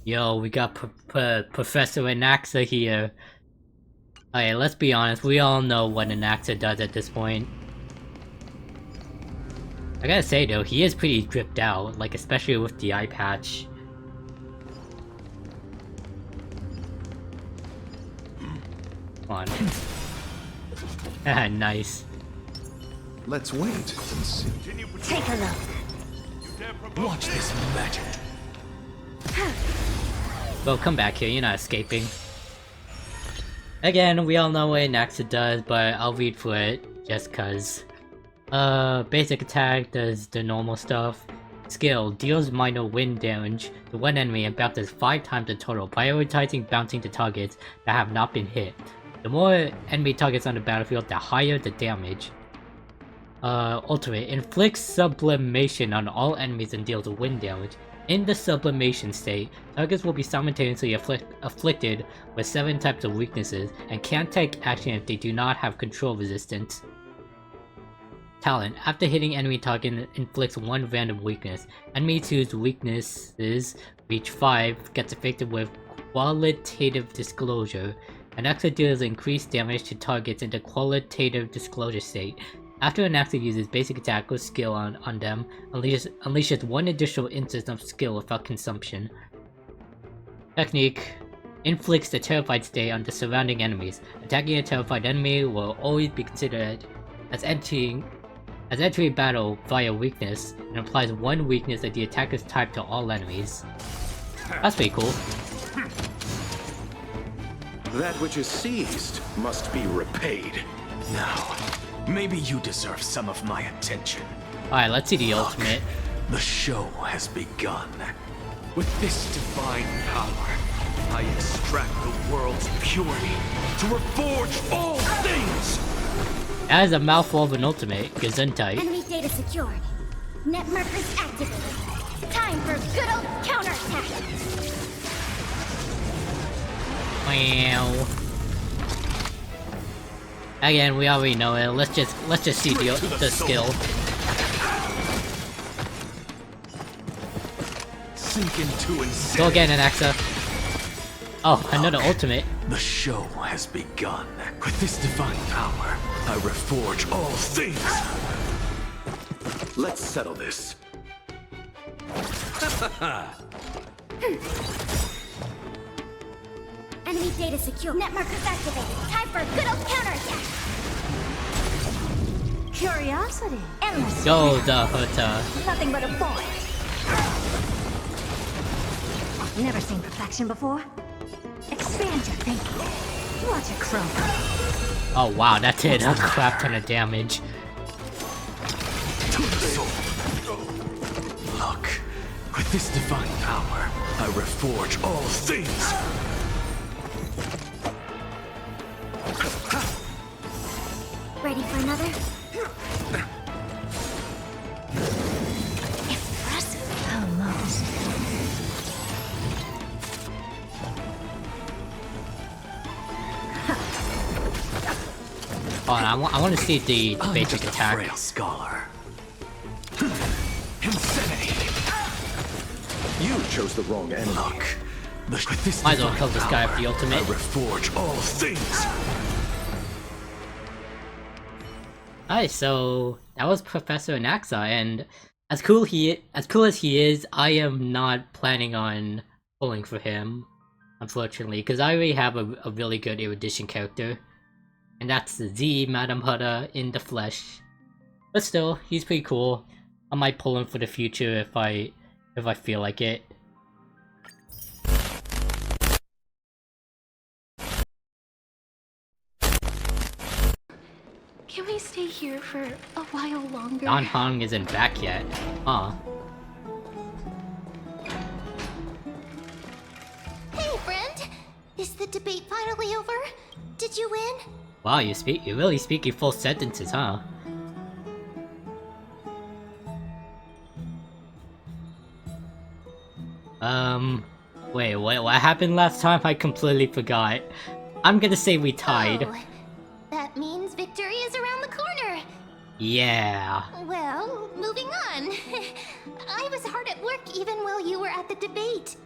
Yo, we got Professor Anaxa here. Okay, let's be honest, we all know what Anaxa does at this point. I gotta say though, he is pretty dripped out, like especially with the eye patch. Come on. Ah, nice. Let's wait and see. Take a look. Watch this magic. Well, come back here, you're not escaping. Again, we all know what Anaxa does, but I'll read for it, just cuz. Basic attack does the normal stuff. Skill, deals minor wind damage to one enemy and bounces 5 times the total, prioritizing bouncing to targets that have not been hit. The more enemy targets on the battlefield, the higher the damage. Ultimate, inflicts sublimation on all enemies and deals wind damage. In the sublimation state, targets will be simultaneously afflicted with 7 types of weaknesses and can't take action if they do not have control resistance. Talent, after hitting enemy target, inflicts 1 random weakness. Enemies whose weaknesses reach 5 gets affected with qualitative disclosure. An Anaxa deals increased damage to targets in the qualitative disclosure state. After an Anaxa uses basic attack or skill on them, unleashes 1 additional instance of skill without consumption. Technique, inflicts the terrified state on the surrounding enemies. Attacking a terrified enemy will always be considered as entering battle via weakness, and applies 1 weakness of the attacker's type to all enemies. That's pretty cool. That which is seized must be repaid. Now, maybe you deserve some of my attention. Alright, let's see the ultimate. The show has begun. With this divine power, I extract the world's purity to reforge all things! That is a mouthful of an ultimate. Gesundheit. Enemy data secured. Net markers activated. Time for good old counterattack. Wow. Again, we already know it. Let's just see the skill. Sink into insanity. Go again, Anaxa. Oh, another ultimate. The show has begun. With this divine power, I reforge all things. Let's settle this. Enemy data secure. Net markers activated. Time for a good old counterattack. Curiosity. Endless. Go the Huta. Nothing but a boy. Never seen perfection before. Expand your thinking. Watch it croak. Oh wow, that did a crap ton of damage. To the soul. Look, with this divine power, I reforge all things. Ready for another? Impressive. Almost. Hold on, I want to see the basic I'm a attack. frail scholar. Insanity. You chose the wrong enemy. Look, with this Might as well divine kill this guy with the power, ultimate. I reforge all things. Alright, so that was Professor Anaxa, and as cool as he is, I am not planning on pulling for him, unfortunately, because I already have a really good erudition character, and that's the Madam Huda in the flesh. But still, he's pretty cool. I might pull him for the future if I feel like it. Can we stay here for a while longer? Don Hong isn't back yet. Huh. Hey, friend. Is the debate finally over? Did you win? Wow, you're really speaking full sentences, huh? Wait, what happened last time? I completely forgot. I'm gonna say we tied. Oh, that means victory is around the corner. Yeah. Well, moving on. I was hard at work even while you were at the debate.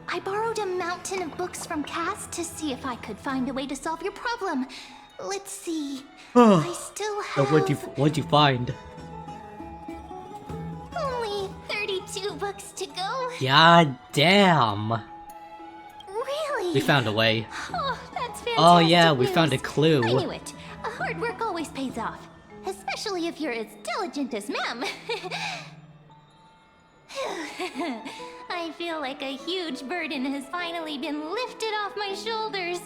I borrowed a mountain of books from Cass to see if I could find a way to solve your problem. Let's see. I still So have what'd you find? only 32 books to go. God damn. Really? We found a way. Oh, that's fantastic. Oh yeah, we news. found a clue. I knew it. Hard work always pays off. Especially if you're as diligent as Mem. I feel like a huge burden has finally been lifted off my shoulders.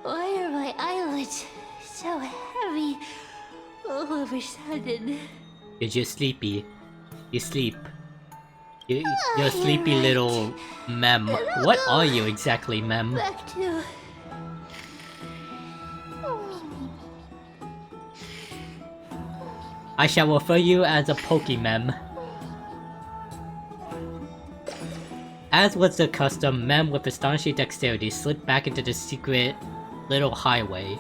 Why are my eyelids so heavy all of a sudden? You're sleepy. You sleep. You're a You're sleepy right. little mem. What are you exactly, mem? Back to... I shall refer you as a Pokemem. As was the custom, Mem with astonishing dexterity slipped back into the secret little hideaway.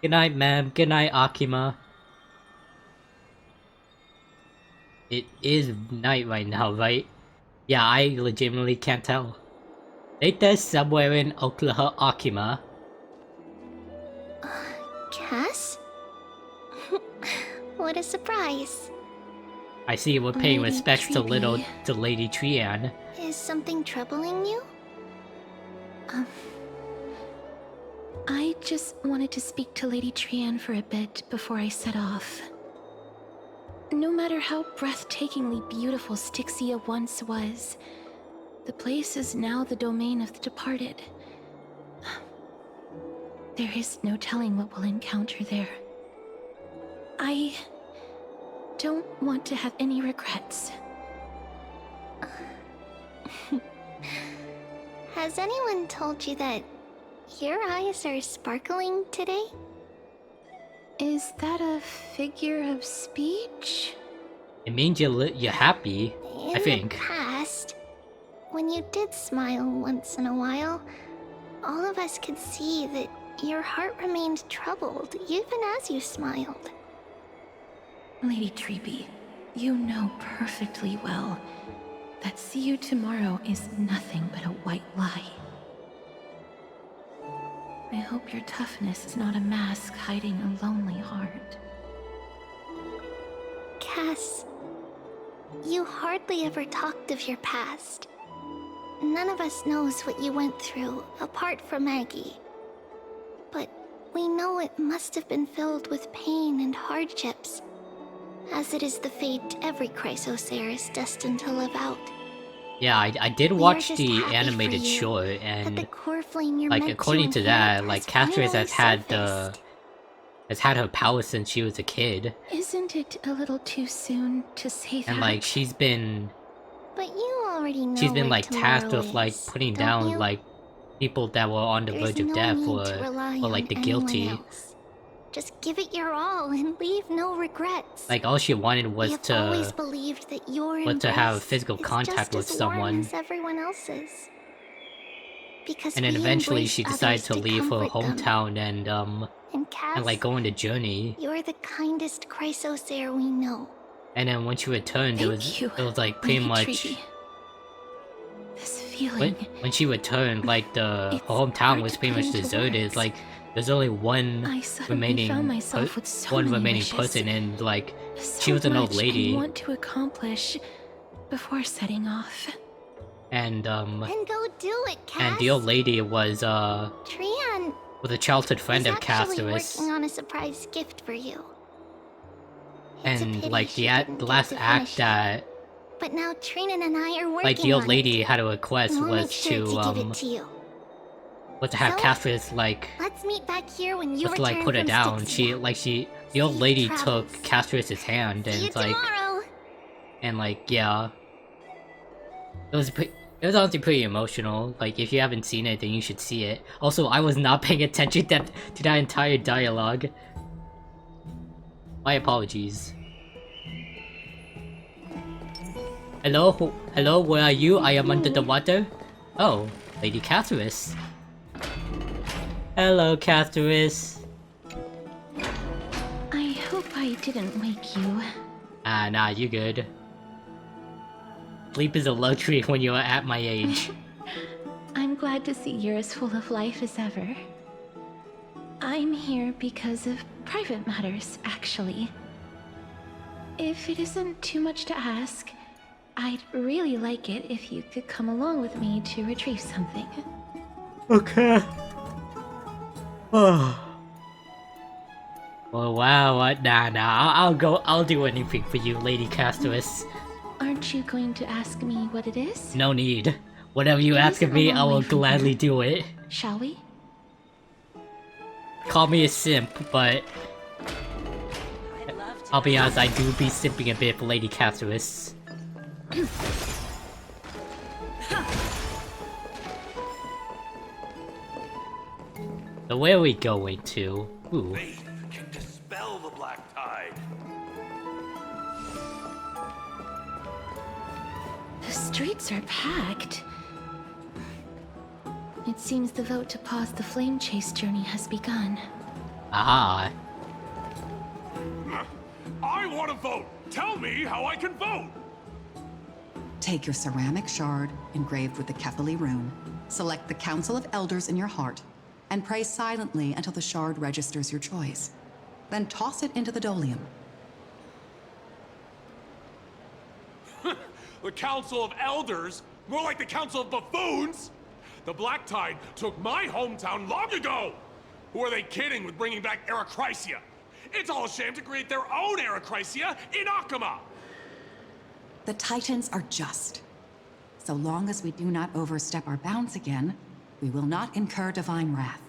Good night, Mem. Good night, Akima. It is night right now, right? Yeah, I legitimately can't tell. Ain't there somewhere in Oklahoma, Akima? Cass? What a surprise. I see we're paying Lady respects to Treeby. Lady Trian. Is something troubling you? I just wanted to speak to Lady Trian for a bit before I set off. No matter how breathtakingly beautiful Styxia once was, the place is now the domain of the departed. There is no telling what we'll encounter there. I don't want to have any regrets. Has anyone told you that your eyes are sparkling today? Is that a figure of speech? It means you're happy, I think. In the past, when you did smile once in a while, all of us could see that your heart remained troubled, even as you smiled. Lady Treeby, you know perfectly well that see you tomorrow is nothing but a white lie. I hope your toughness is not a mask hiding a lonely heart. Cass, you hardly ever talked of your past. None of us knows what you went through, apart from Maggie. But we know it must have been filled with pain and hardships, as it is the fate every Chrysosaur is destined to live out. Yeah, I did watch the animated short, and like according to that, like Castress has had her power since she was a kid. Isn't it a little too soon to say that? And like she's been like tasked with like putting down like people that were on the verge of death or like the guilty. Just give it your all and leave no regrets. Like all she wanted was to have physical contact with someone. Everyone else's. Because and then eventually she decided to leave her hometown and like go on the journey. You're the kindest Chrysosaur we know. And then when she returned, it was like pretty much. This feeling. When she returned, like her hometown was pretty much deserted. Like there's only one remaining person, and like she was an old lady. I want to accomplish before setting off. And Then go do it, Cass. and the old lady was Trian a childhood friend of Casterus. Working on a surprise gift for you. And like the last act that but now Trinan and I are working like the old on lady it. had a request And we'll was make sure to give it to you. was to have So, Casterus like Let's meet back here when you was to like return put her from down. Styxia. The old lady Safe took travels. Casterus's hand See you and like tomorrow. yeah. It was honestly pretty emotional. Like if you haven't seen it, then you should see it. Also, I was not paying attention to that entire dialogue. My apologies. Hello, hello, where are you? I am under the water. Oh, Lady Casterus. Hello, Casterus. I hope I didn't wake you. Ah, nah, you good. Sleep is a luxury when you're at my age. I'm glad to see you're as full of life as ever. I'm here because of private matters, actually. If it isn't too much to ask, I'd really like it if you could come along with me to retrieve something. Okay. Oh. Well, wow, what? Nah, I'll do anything for you, Lady Castorus. Aren't you going to ask me what it is? No need. Whatever you It ask of isn't a me, long I will way from gladly here. do it. Shall we? Call me a simp, but I'll be honest, I do be simping a bit for Lady Castorus. So where are we going to? Ooh. Faith can dispel the black tide. The streets are packed. It seems the vote to pause the flame chase journey has begun. Aha. I want to vote! Tell me how I can vote! Take your ceramic shard, engraved with the Kefali rune, select the Council of Elders in your heart, and pray silently until the shard registers your choice. Then toss it into the Dolium. The Council of Elders? More like the Council of Buffoons! The Black Tide took my hometown long ago! Who are they kidding with bringing back Erechrysia? It's all a sham to create their own Erechrysia in Akama! The Titans are just. So long as we do not overstep our bounds again, we will not incur divine wrath.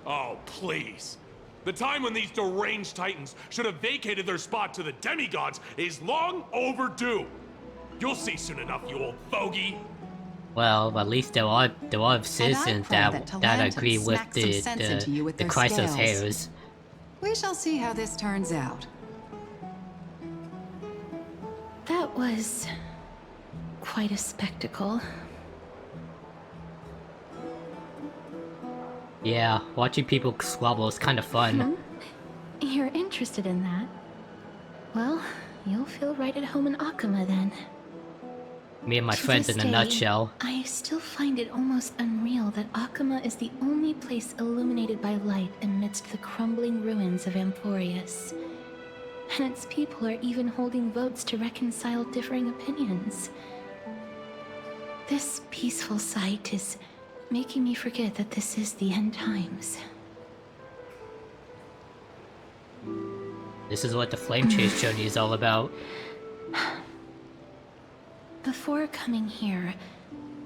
Oh, please. The time when these deranged Titans should have vacated their spot to the demigods is long overdue. You'll see soon enough, you old fogey. Well, at least there are citizens pray that Talantum agree with smack some sense into you with the their Chrysos scales. hairs. We shall see how this turns out. That was quite a spectacle. Yeah, watching people squabble is kind of fun. You're interested in that? Well, you'll feel right at home in Akama then. Me and my To friends this in a day, nutshell. I still find it almost unreal that Akama is the only place illuminated by light amidst the crumbling ruins of Amphorius. And its people are even holding votes to reconcile differing opinions. This peaceful sight is making me forget that this is the end times. This is what the flame chase journey is all about. Before coming here,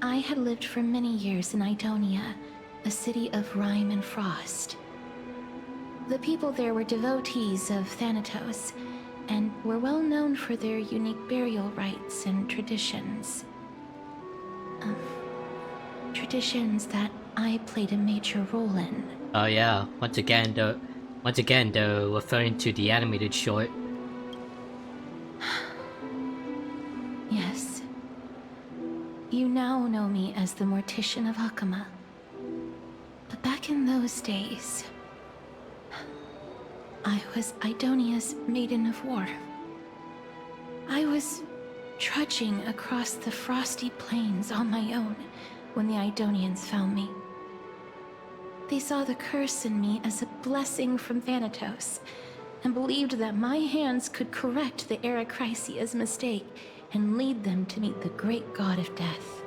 I had lived for many years in Idonia, a city of rime and frost. The people there were devotees of Thanatos, and were well known for their unique burial rites and traditions. Traditions that I played a major role in. Oh yeah, once again they're referring to the animated short. Yes. You now know me as the Mortician of Akama. But back in those days, I was Idonia's Maiden of War. I was trudging across the frosty plains on my own when the Idonians found me. They saw the curse in me as a blessing from Thanatos, and believed that my hands could correct the Erechrysia's mistake and lead them to meet the great god of death.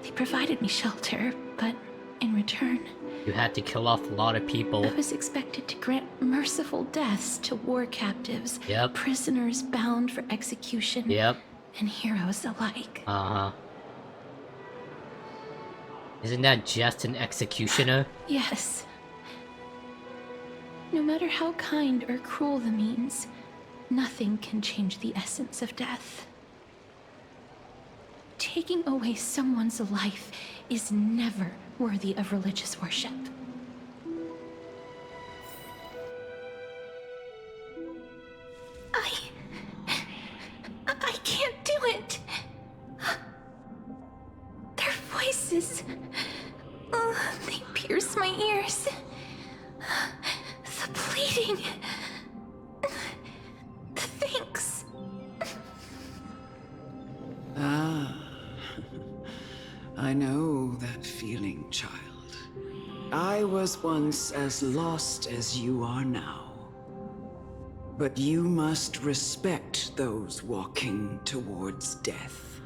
They provided me shelter, but in return, You had to kill off a lot of people. I was expected to grant merciful deaths to war captives, Yep. prisoners bound for execution, Yep. and heroes alike. Uh-huh. Isn't that just an executioner? Yes. No matter how kind or cruel the means, nothing can change the essence of death. Taking away someone's life is never worthy of religious worship. I can't do it. Their voices, they pierce my ears. The bleeding. Thanks. I know that feeling, child. I was once as lost as you are now. But you must respect those walking towards death.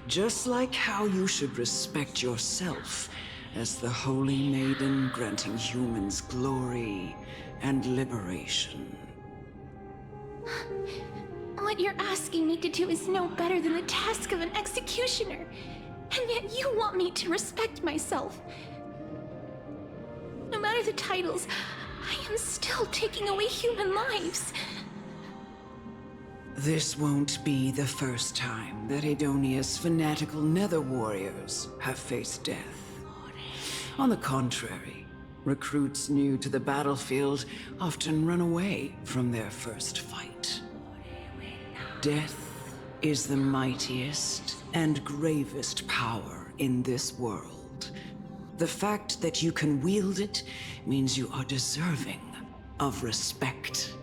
Just like how you should respect yourself as the Holy Maiden granting humans glory and liberation. What you're asking me to do is no better than the task of an executioner. And yet you want me to respect myself. No matter the titles, I am still taking away human lives. This won't be the first time that Adonia's fanatical nether warriors have faced death. On the contrary, recruits new to the battlefield often run away from their first fight. Death is the mightiest and gravest power in this world. The fact that you can wield it means you are deserving of respect.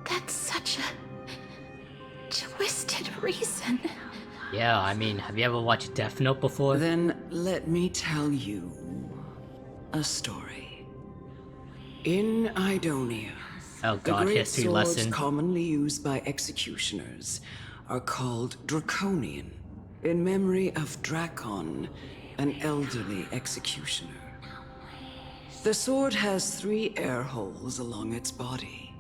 That's such a twisted reason. Yeah, I mean, have you ever watched Death Note before? Then let me tell you a story. In Idonia, Oh the god, great history swords lesson. commonly used by executioners are called Draconian, in memory of Drakon, an elderly executioner. The sword has 3 air holes along its body.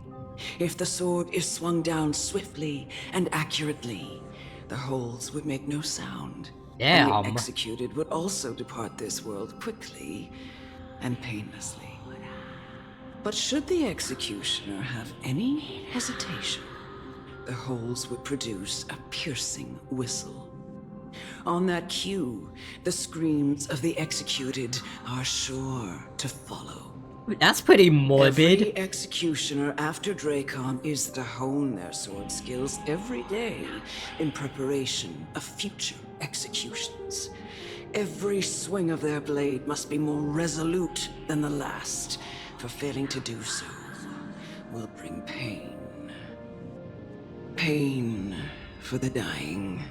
If the sword is swung down swiftly and accurately, the holes would make no sound. And the Damn. executed would also depart this world quickly and painlessly. But should the executioner have any hesitation, the holes would produce a piercing whistle. On that cue, the screams of the executed are sure to follow. That's pretty morbid. Every executioner after Dracon is to hone their sword skills every day in preparation of future executions. Every swing of their blade must be more resolute than the last, for failing to do so will bring pain. Pain for the dying,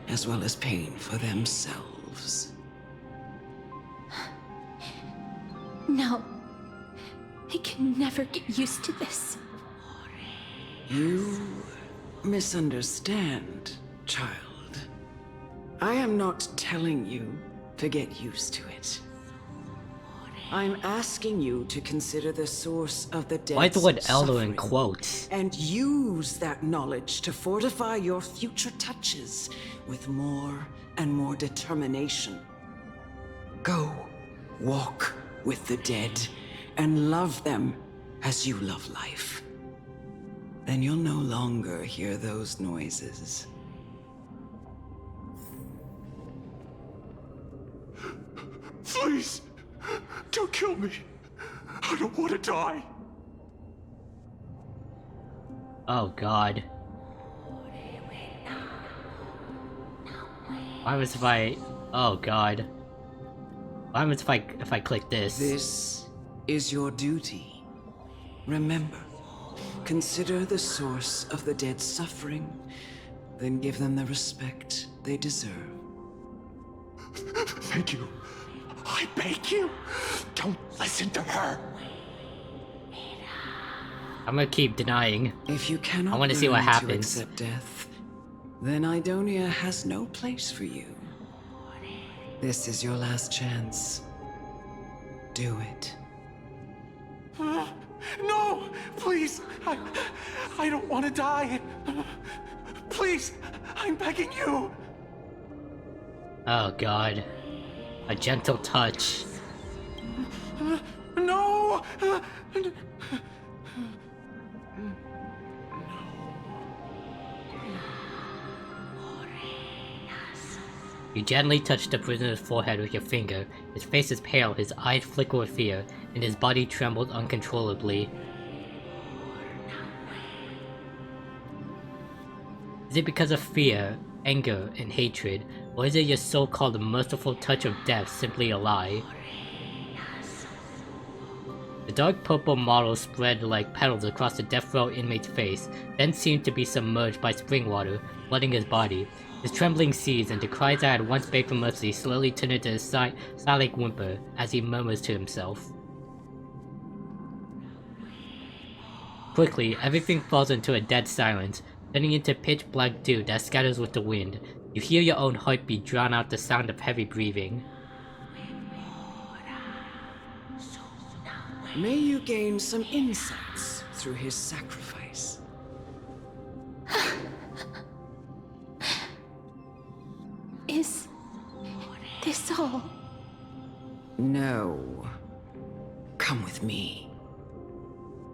as well as pain for themselves. No. I can never get used to this. You misunderstand, child. I am not telling you to get used to it. I'm asking you to consider the source of the dead's Why the word elder in suffering, quotes? and use that knowledge to fortify your future touches with more and more determination. Go, walk with the dead, and love them as you love life. Then you'll no longer hear those noises. Please, don't kill me. I don't want to die. Oh god. Why was if I... Oh god. What happens if I click this? This is your duty. Remember, consider the source of the dead's suffering, then give them the respect they deserve. Thank you. I beg you, don't listen to her. I'm gonna keep denying. If you cannot I wanna see what learn to happens. accept death, then Idonia has no place for you. This is your last chance. Do it. No, please, I don't want to die. Please, I'm begging you. Oh god. A gentle touch. No. You gently touch the prisoner's forehead with your finger. His face is pale, his eyes flicker with fear, and his body trembles uncontrollably. Is it because of fear, anger, and hatred, or is it your so-called merciful touch of death simply a lie? The dark purple model spread like petals across the death row inmate's face, then seemed to be submerged by spring water, flooding his body. His trembling ceased, and the cries that had once begged for mercy slowly turned into a silent whimper as he murmurs to himself. Quickly, everything falls into a dead silence, turning into pitch black dew that scatters with the wind. You hear your own heartbeat drown out the sound of heavy breathing. May you gain some insights through his sacrifice. Is this all? No. Come with me.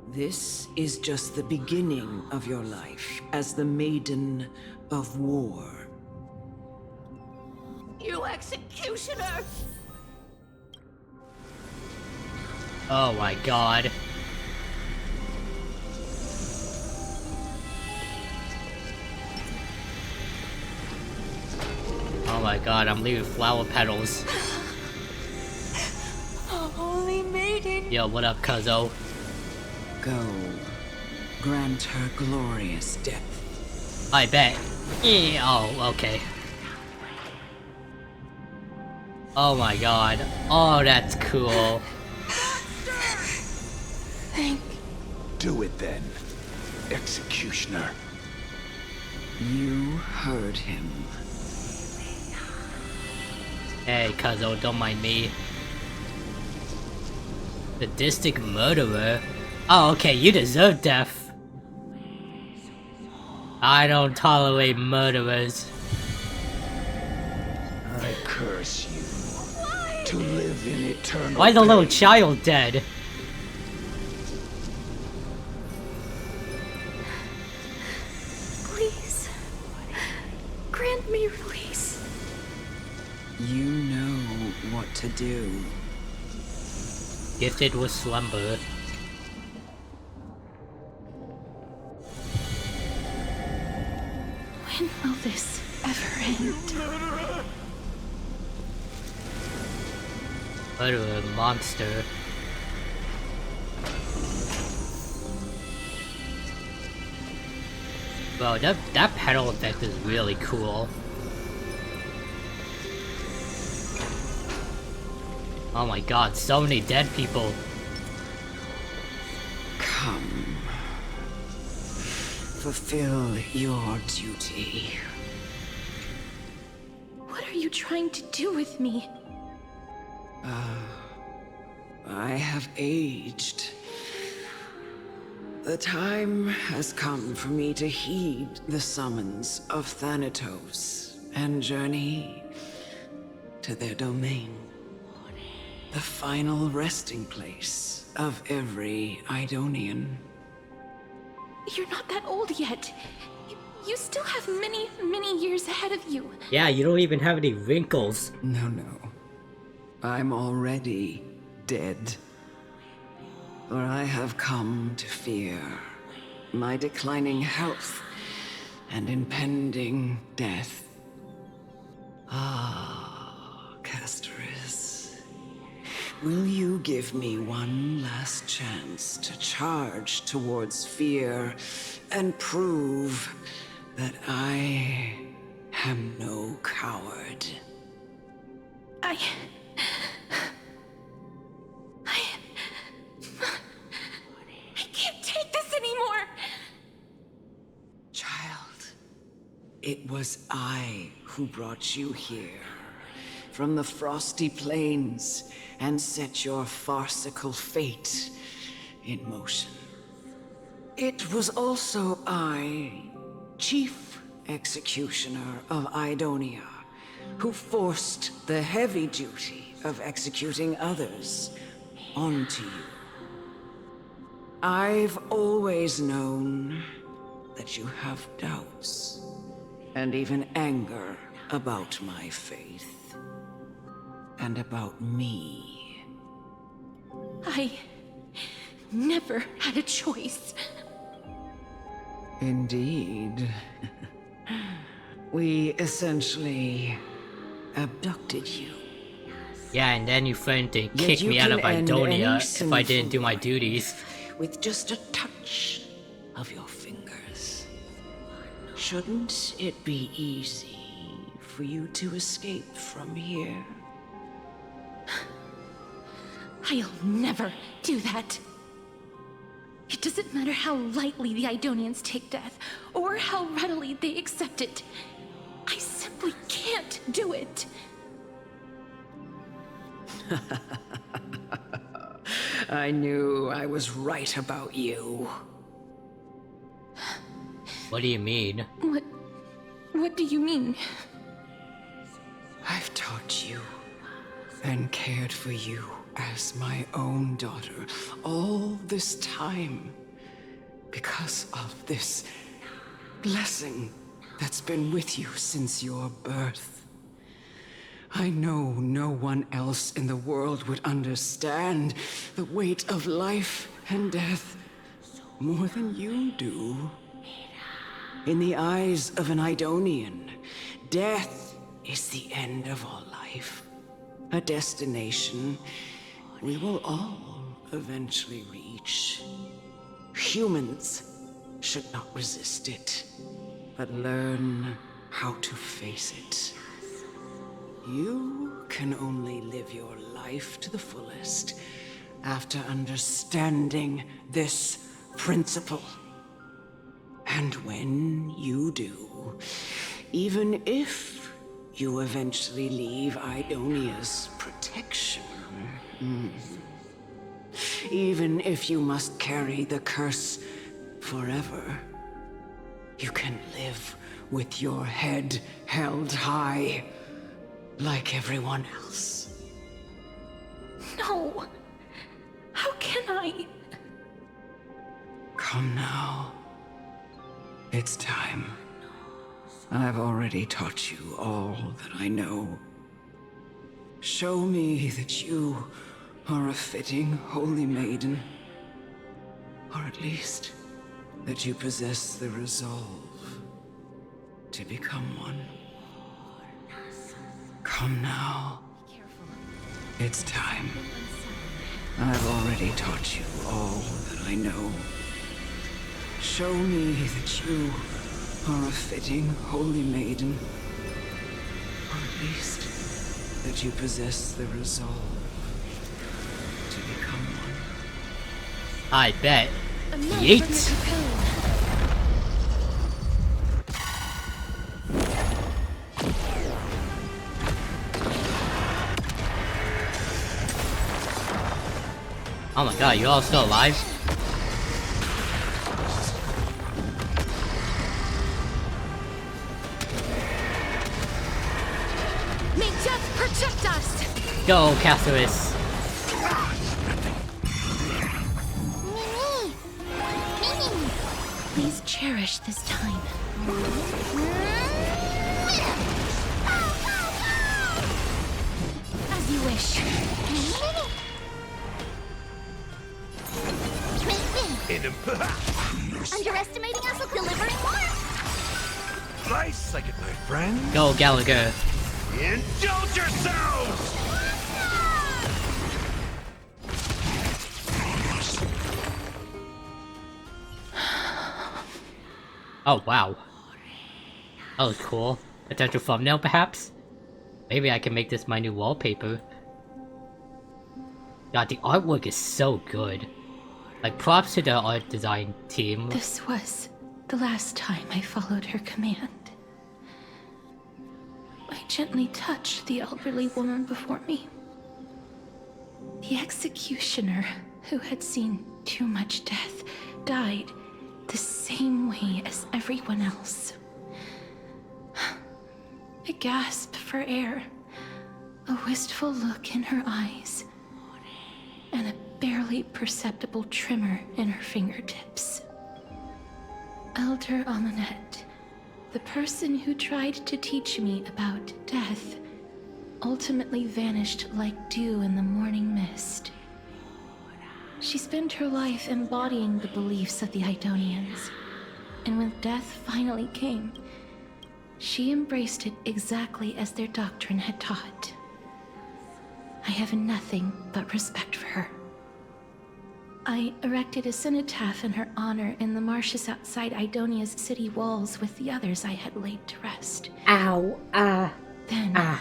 This is just the beginning of your life as the Maiden of War. You executioner! Oh my god. Oh my god, I'm leaving flower petals. Holy maiden! Yo, what up, cuzzo? Go. Grant her glorious death. I bet. Oh, okay. Oh my god. Oh, that's cool. Do it then, executioner. You heard him. Hey, cuzzo, don't mind me. Sadistic murderer? Oh, okay, you deserve death. I don't tolerate murderers. I curse you to live in eternal Why is the little pain. child dead? Please. Grant me release. You know what to do. Gifted with slumber. When will this ever end? Murderer monster. Bro, that pedal effect is really cool. Oh my god, so many dead people. Come. Fulfill your duty. What are you trying to do with me? I have aged. The time has come for me to heed the summons of Thanatos and journey to their domain. The final resting place of every Idonian. You're not that old yet. You still have many, many years ahead of you. Yeah, you don't even have any wrinkles. No. I'm already dead. For I have come to fear my declining health and impending death. Ah, Castoris. Will you give me one last chance to charge towards fear and prove that I am no coward? I can't take this anymore! Child, it was I who brought you here, from the frosty plains, and set your farcical fate in motion. It was also I, Chief Executioner of Idonia, who forced the heavy duty of executing others onto you. I've always known that you have doubts, and even anger about my faith, and about me. I never had a choice. Indeed. We essentially abducted you Yeah, and then you threatened to Yet kick you me out can of end Idonia any if I didn't do my sinful duties. with just a touch of your fingers. Shouldn't it be easy for you to escape from here? I'll never do that. It doesn't matter how lightly the Idonians take death, or how readily they accept it. I simply can't do it. I knew I was right about you. What do you mean? What do you mean? I've taught you and cared for you as my own daughter all this time because of this blessing that's been with you since your birth. I know no one else in the world would understand the weight of life and death more than you do. In the eyes of an Idonian, death is the end of all life. A destination we will all eventually reach. Humans should not resist it, but learn how to face it. You can only live your life to the fullest after understanding this principle. And when you do, even if you eventually leave Idonia's protection, even if you must carry the curse forever, you can live with your head held high, like everyone else. No! How can I? Come now. It's time. I've already taught you all that I know. Show me that you are a fitting holy maiden. Or at least, that you possess the resolve to become one. Come now. It's time. I've already taught you all that I know. Show me that you are a fitting holy maiden. Or at least, that you possess the resolve to become one. I bet. Enough Yeet. from the cocoon. Oh my god, you all still alive? May death protect us! Go, Catharus. Please cherish this time. As you wish. Underestimating us will delivering more. Nice, I get my friend. Go, Gallagher. Indulge yourselves! Oh, wow. That was cool. Potential thumbnail, perhaps? Maybe I can make this my new wallpaper. God, the artwork is so good. Like, props to the art design team. This was the last time I followed her command. I gently touched the elderly woman before me. The executioner, who had seen too much death, died the same way as everyone else. A gasp for air, a wistful look in her eyes, and a barely perceptible tremor in her fingertips. Elder Amonette, the person who tried to teach me about death, ultimately vanished like dew in the morning mist. She spent her life embodying the beliefs of the Idonians, and when death finally came, she embraced it exactly as their doctrine had taught. I have nothing but respect for her. I erected a cenotaph in her honor in the marshes outside Idonia's city walls with the others I had laid to rest. Ow, Then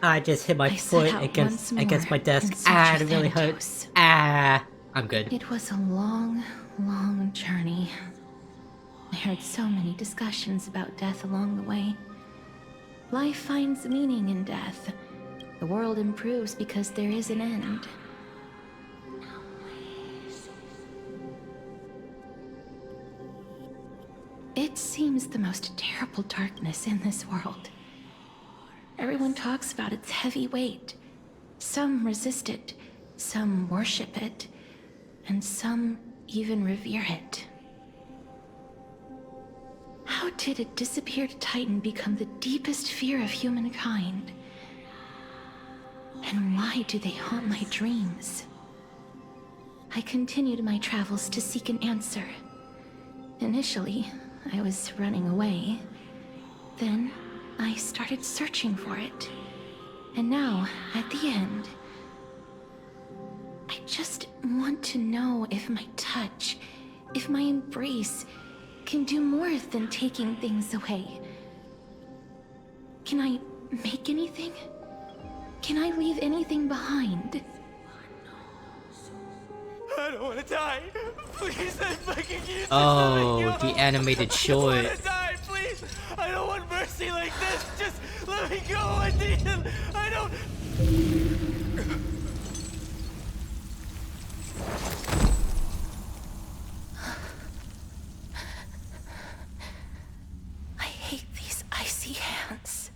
I just hit my I set foot out against once my more desk. in search It of really Thanatos. hurt. I'm good. It was a long, long journey. I heard so many discussions about death along the way. Life finds meaning in death. The world improves because there is an end. It seems the most terrible darkness in this world. Everyone talks about its heavy weight. Some resist it, some worship it, and some even revere it. How did a disappeared titan become the deepest fear of humankind? And why do they haunt my dreams? I continued my travels to seek an answer. Initially, I was running away. Then, I started searching for it. And now, at the end, I just want to know if my touch, if my embrace, can do more than taking things away. Can I make anything? Can I leave anything behind? I don't want to die. Please, I'm begging you. Oh, the animated short. I don't want to die, please. I don't want mercy like this. Just let me go. I need. I don't. I hate these icy hands.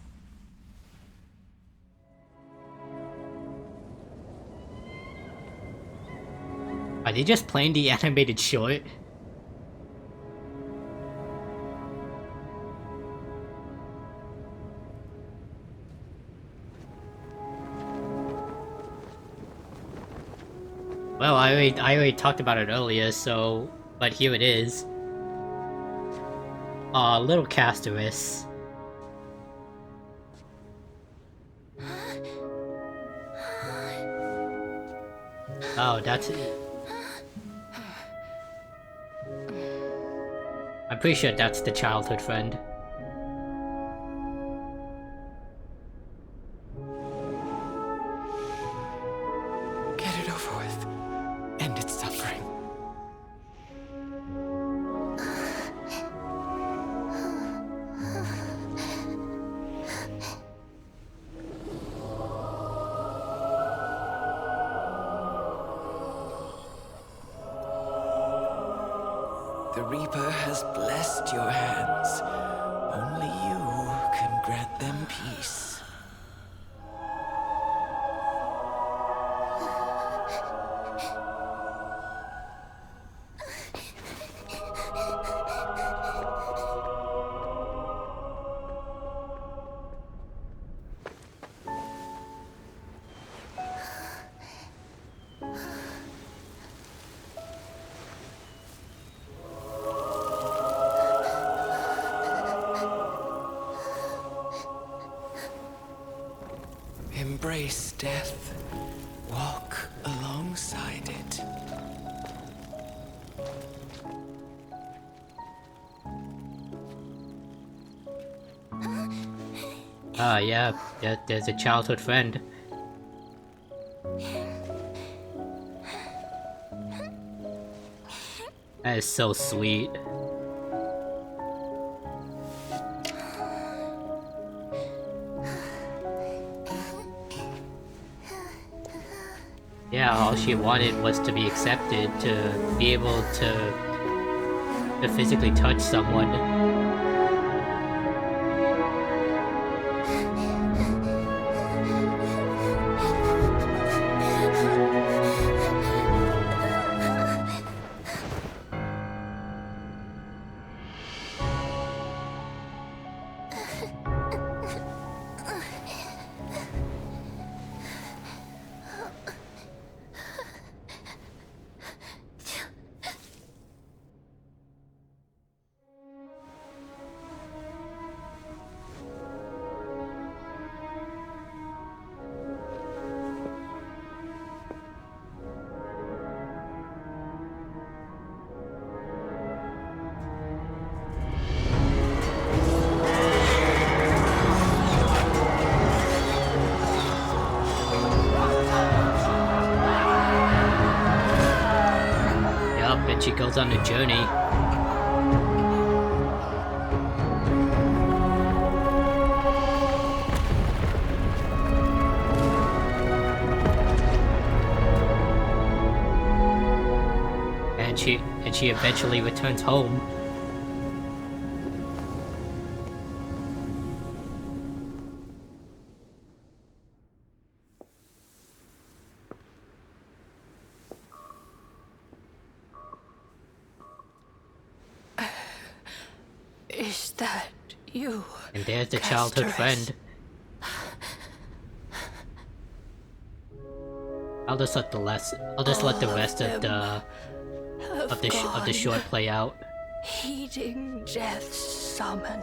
Are they just playing the animated short? Well, I already talked about it earlier, so... But here it is. Little Casterus. Oh, that's it. I'm pretty sure that's the childhood friend. Get it over with. End its suffering. The Reaper has blessed your hands. Only you can grant them peace. Embrace death. Walk alongside it. Ah, yeah, there's a childhood friend. That is so sweet. Yeah, all she wanted was to be accepted, to be able to physically touch someone. she goes on a journey. And she eventually returns home. Is that you? And there's the childhood friend. I'll just let the rest of the short play out. Heeding death's summon,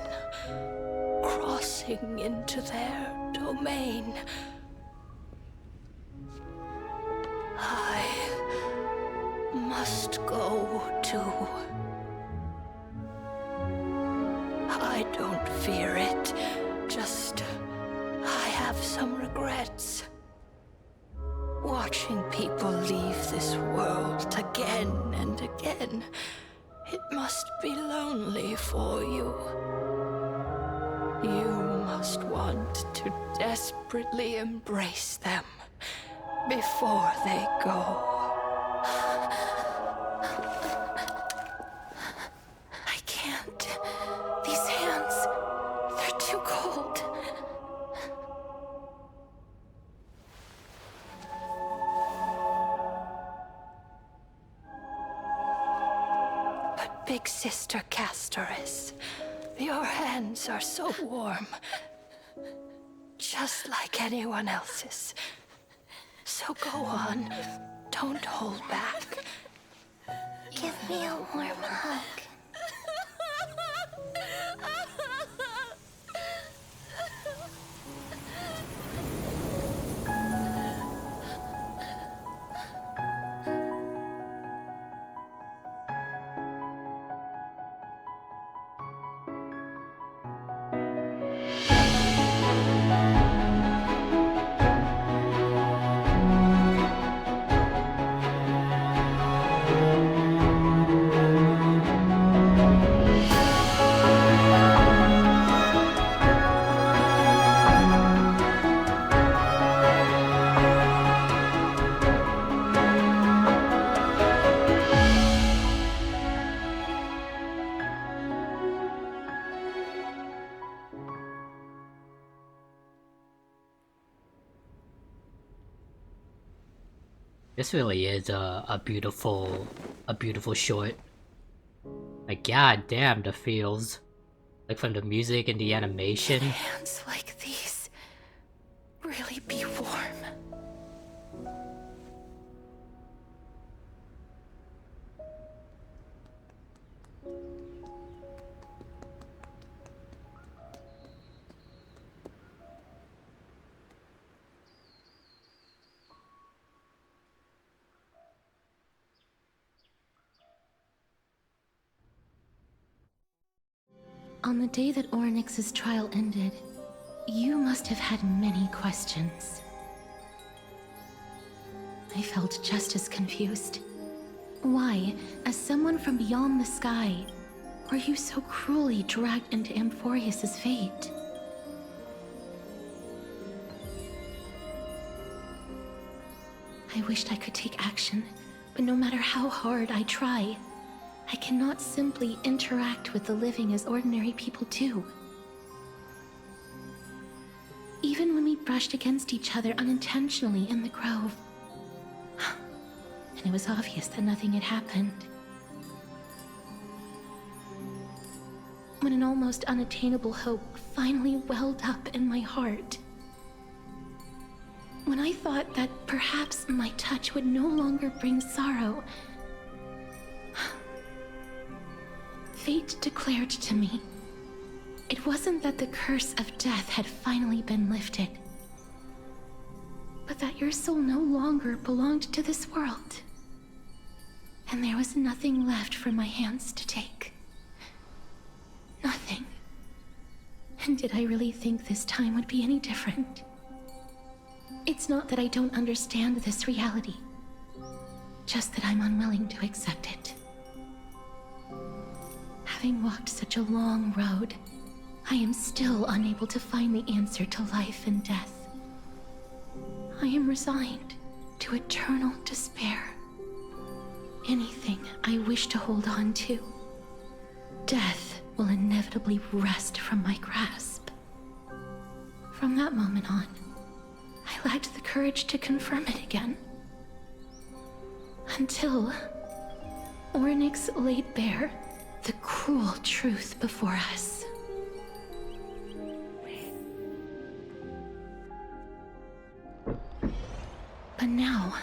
crossing into their domain. I must go too. I don't fear it, just I have some regrets. Watching people leave this world again and again, it must be lonely for you. You must want to desperately embrace them before they go. I can't. These hands, they're too cold. But Big Sister Castoris, your hands are so warm. Just like anyone else's. So go on. Don't hold back. Give me a warm hug. This really is a beautiful short. Like, god damn, the feels. Like, from the music and the animation. Can hands like these really be warm? On the day that Oryx's trial ended, you must have had many questions. I felt just as confused. Why, as someone from beyond the sky, were you so cruelly dragged into Amphorius's fate? I wished I could take action, but no matter how hard I try, I cannot simply interact with the living as ordinary people do. Even when we brushed against each other unintentionally in the grove, and it was obvious that nothing had happened. When an almost unattainable hope finally welled up in my heart. When I thought that perhaps my touch would no longer bring sorrow, fate declared to me, it wasn't that the curse of death had finally been lifted, but that your soul no longer belonged to this world. And there was nothing left for my hands to take. Nothing. And did I really think this time would be any different? It's not that I don't understand this reality, just that I'm unwilling to accept it. Having walked such a long road, I am still unable to find the answer to life and death. I am resigned to eternal despair. Anything I wish to hold on to, death will inevitably wrest from my grasp. From that moment on, I lacked the courage to confirm it again. Until Ornyx laid bare the cruel truth before us. But now,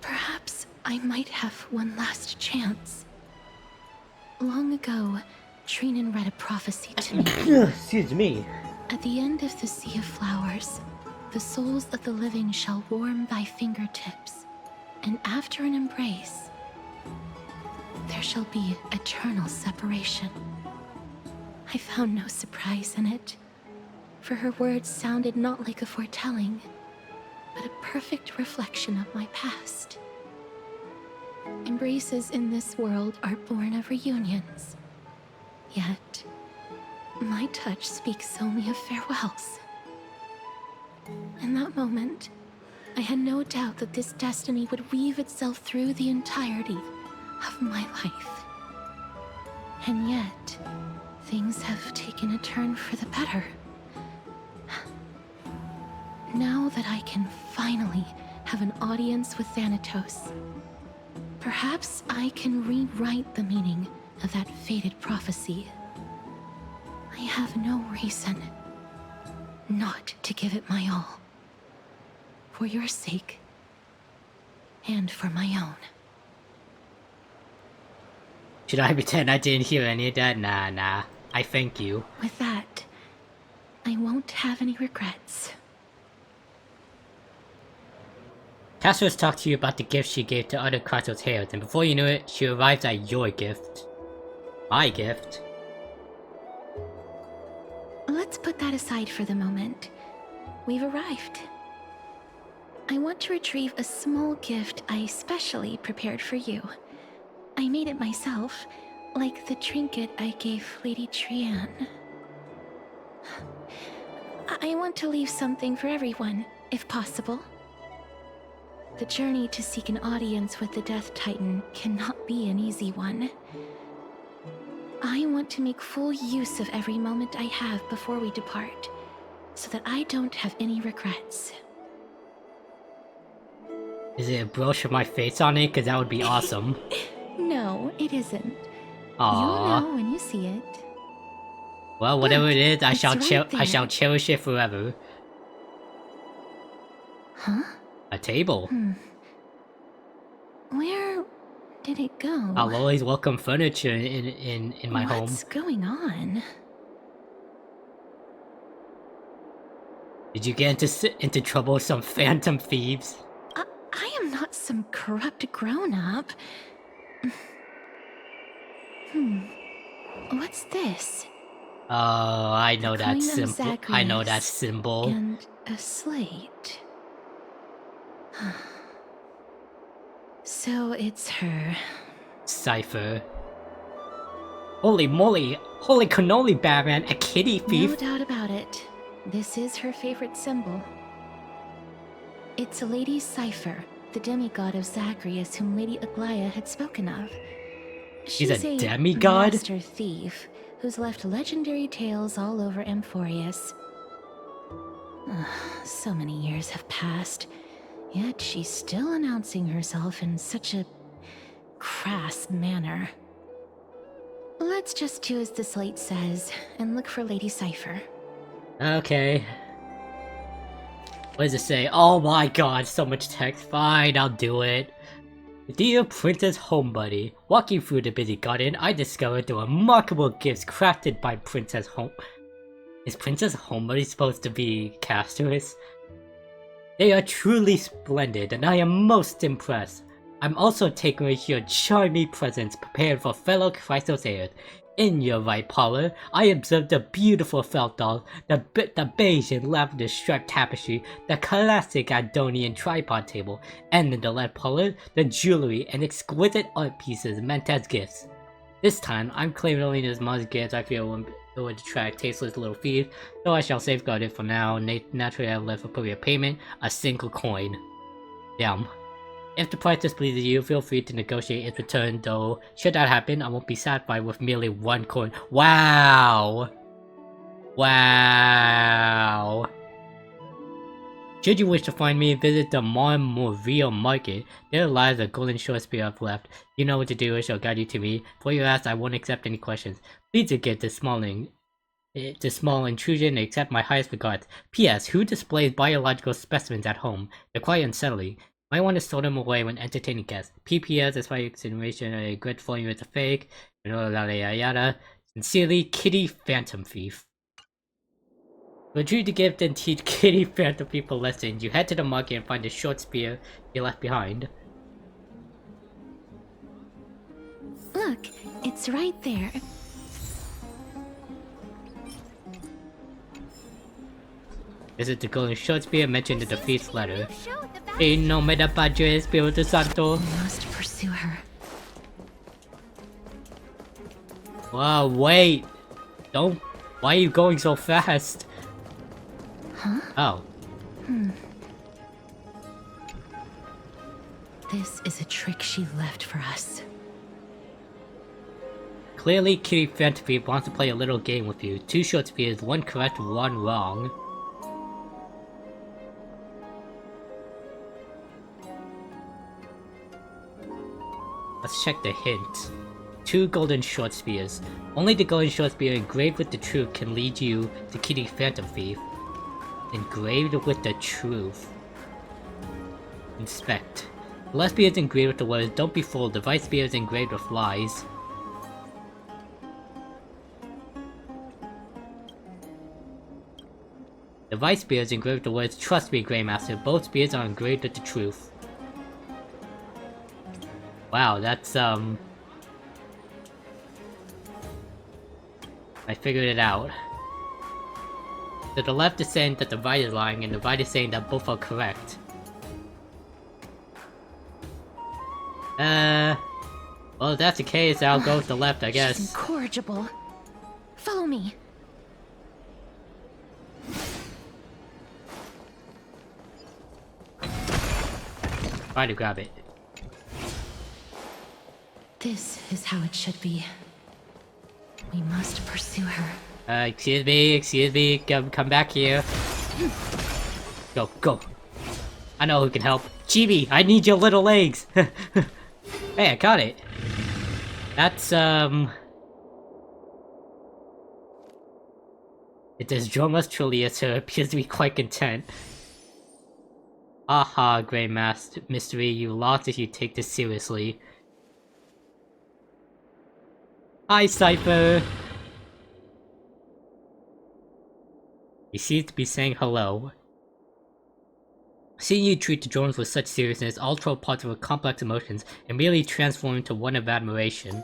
perhaps I might have one last chance. Long ago, Trinan read a prophecy to me. Excuse me. At the end of the Sea of Flowers, the souls of the living shall warm thy fingertips, and after an embrace, there shall be eternal separation. I found no surprise in it, for her words sounded not like a foretelling, but a perfect reflection of my past. Embraces in this world are born of reunions, yet my touch speaks only of farewells. In that moment, I had no doubt that this destiny would weave itself through the entirety of my life. And yet, things have taken a turn for the better. Now that I can finally have an audience with Thanatos, perhaps I can rewrite the meaning of that fated prophecy. I have no reason not to give it my all. For your sake, and for my own. Should I pretend I didn't hear any of that? Nah. I thank you. With that, I won't have any regrets. Castro's talked to you about the gift she gave to other Kratos heirs, and before you knew it, she arrived at your gift. My gift. Let's put that aside for the moment. We've arrived. I want to retrieve a small gift I specially prepared for you. I made it myself, like the trinket I gave Lady Trian. I want to leave something for everyone, if possible. The journey to seek an audience with the Death Titan cannot be an easy one. I want to make full use of every moment I have before we depart, so that I don't have any regrets. Is it a brooch with my face on it? Cause that would be awesome. No, it isn't. Aww. You'll know when you see it. Well, whatever it is, I it's shall right I shall there. cherish it forever. Huh? A table. Where did it go? I'll always welcome furniture in my home. What's going on? Did you get into trouble with some phantom thieves? I am not some corrupt grown-up. What's this? Oh, I know that Coin of symbol. I know that Zagreus symbol. And a slate. So it's her. Cipher. Holy moly! Holy cannoli, Batman! A kitty thief! No doubt about it. This is her favorite symbol. It's Lady Cipher, the demigod of Zagreus whom Lady Aglaea had spoken of. She's a demigod? Master thief who's left legendary tales all over Amphorius. So many years have passed, yet she's still announcing herself in such a crass manner. Let's just do as the slate says and look for Lady Cipher. Okay. What does it say? Oh my god, so much text. Fine, I'll do it. Dear Princess Homebuddy, walking through the busy garden, I discovered the remarkable gifts crafted by Princess Home. Is Princess Homebuddy supposed to be Castorus? They are truly splendid, and I am most impressed. I'm also taking with your charming presents prepared for fellow Chrysos heirs. In your right parlor, I observed the beautiful felt doll, the beige and lavender striped tapestry, the classic Adonian tripod table, and in the left parlor, the jewelry and exquisite art pieces meant as gifts. This time, I'm claiming as much gas I feel will attract tasteless little thieves, though I shall safeguard it for now. Naturally, I have left appropriate payment, a single coin. Damn. If the price displeases you, feel free to negotiate its return, though should that happen, I won't be satisfied with merely one coin. Wow! Wow! Should you wish to find me, visit the Marmoreal Market. There lies a golden short spear I've left. You know what to do, I shall guide you to me. For your ask, I won't accept any questions. Please forget this small intrusion and accept my highest regards. P.S. Who displays biological specimens at home? They're quite unsettling. Might want to store them away when entertaining guests. P.P.S. As far as consideration, I regret telling you it's a fake. Yada yada yada. Sincerely, Kitty Phantom Thief. Retrieve the gift and teach Kitty Phantom Thief a lesson. You head to the market and find the short spear you left behind. Look, it's right there. Visit the golden short spear mentioned in the thief's letter. En nome del Padre Espiritu Santo. We must pursue her. Wow, wait! Don't... Why are you going so fast? Huh? Oh. This is a trick she left for us. Clearly, Kitty Phantom Thief wants to play a little game with you. 2 short spears, 1 correct, 1 wrong. Let's check the hint. 2 golden short spears. Only the golden short spear engraved with the truth can lead you to Kitty Phantom Thief. Engraved with the truth. Inspect. The left spear is engraved with the words, "Don't be fooled." The right spear is engraved with lies. The right spear is engraved with the words, "Trust me, Grey Master." Both spears are engraved with the truth. Wow, that's, I figured it out. So the left is saying that the right is lying, and the right is saying that both are correct. Well, if that's the case, I'll go with the left, I guess. She's incorrigible. Follow me. Try to grab it. This is how it should be. We must pursue her. Excuse me, come back here. Go, go. I know who can help. Chibi, I need your little legs! Hey, I caught it. That's, It does Dromus Trillia, so it appears to be quite content. Aha, Grey Master Mystery, you lost if you take this seriously. Hi, Cipher! He seems to be saying hello. Seeing you treat the drones with such seriousness, all 12 parts of her complex emotions immediately transform into one of admiration.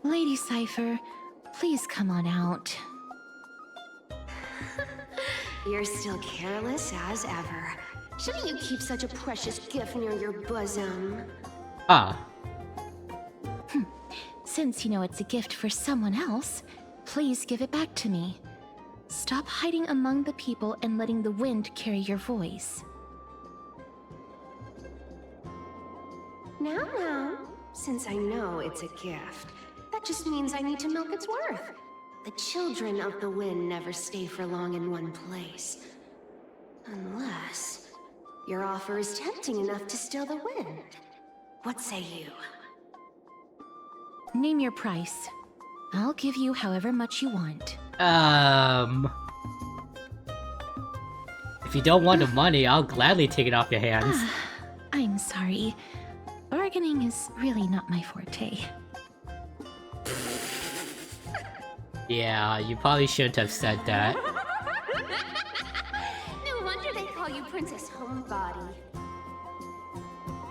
Lady Cipher, please come on out. You're still careless as ever. Shouldn't you keep such a precious gift near your bosom? Ah. Since you know it's a gift for someone else, please give it back to me. Stop hiding among the people and letting the wind carry your voice. Now, since I know it's a gift, that just means I need to milk its worth. The children of the wind never stay for long in one place. Unless your offer is tempting enough to still the wind. What say you? Name your price. I'll give you however much you want. If you don't want the money, I'll gladly take it off your hands. I'm sorry. Bargaining is really not my forte. Yeah, you probably shouldn't have said that. No wonder they call you Princess Homebody.